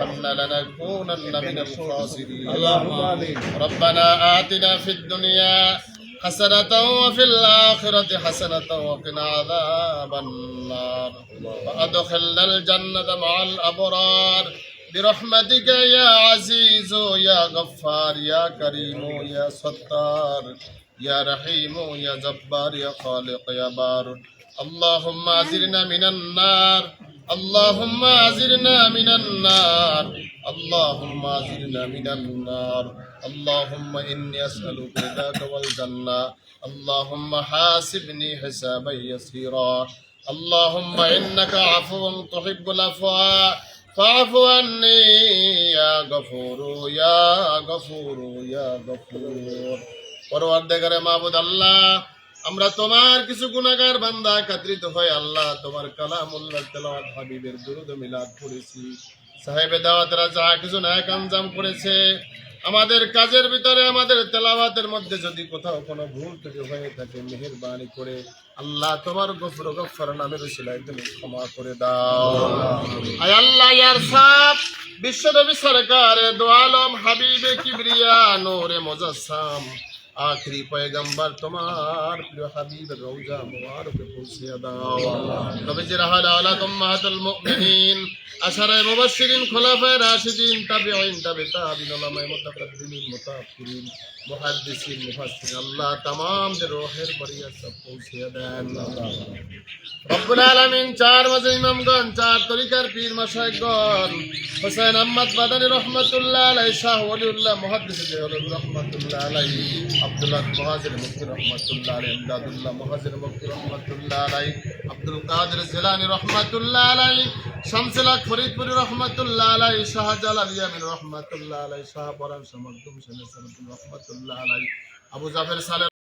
ترحمنا لنكونن من الخاسرين اللهم آمين. ربنا آتنا في الدنيا حسنة وفي الآخرة حسنة وقنا عذاب النار وأدخلنا الجنة مع الأبرار برحمتك يا عزيز يا غفار يا كريم يا ستار يا رحيم يا جبار يا خالق يا بار اللهم أجرنا من النار اللهم أجرنا من النار اللهم أجرنا من النار اللهم إني أسألك رضاك والجنة اللهم حاسبني حسابا يسيرا اللهم إنك عفو تحب العفو فاعف عني يا غفور يا غفور يا غفور পরওয়ারদিগারে মাবুদ আল্লাহ, আমরা তোমার কিছু গুনাহগার বান্দা একত্রিত হয়ে আল্লাহ তোমার কালামুল্লাহ তেলাওয়াত হাবিবের দুরূদ ও মিলাদ পড়েছি। সাহেবে দাওয়াতরা যা কিছু নেক আঞ্জাম করেছে, আমাদের কাজের ভিতরে আমাদের তেলাওয়াতের মধ্যে যদি কোথাও কোনো ভুল ত্রুটি হয়ে থাকে মেহেরবানি করে আল্লাহ তোমার গফুর গফফার নামের উসিলায় তুমি ক্ষমা করে দাও। আয় আল্লাহ ইয়ার সাফ বিশ্বনবী সরকার দো আলম হাবিবে কিবরিয়া নূরে মুজাসসাম आखिरी पैगंबर तुम्हार प्रिय हबीब रौजा मुबारक पहुंचे दाओ नबी जरहल अलकुम महतुल मुमिनीन अशरे मुबश्शिरीन खुलाफाए राशिदीन ताबिईन ताबिईन उलमाए मुतकद्दिमीन मुताअखिरीन मुहद्दिसीन मुफस्सिरीन अल्लाह तमाम दे रूहेर बरिया सब पहुंचे देन रब्बुल आलमीन चार मजे इमामगण चार तरीकार पीर मशाइखगण हुसैन अहमद मदनी रहमतुल्लाह अलैहि शाह वलिउल्लाह मुहद्दिस देहलवी रहमतुल्लाह अलैहि अब्दुल्लाह मुहाजिर मुफ्ती रहमतुल्लाह अलैहि इमदादुल्लाह मुहाजिर मुफ्ती रहमतुल्लाह अलैहि अब्दुल कादिर जिलानी रहमतुल्लाह अलैहि शमसुल हक फरीदपुरी रहमतुल्लाह अलैहि शाहजालाल यामिन रहमतुल्लाह अलैहि शाह बरान समदुम शमसुल रहमतुल्लाह अलैहि अबू जाफर साले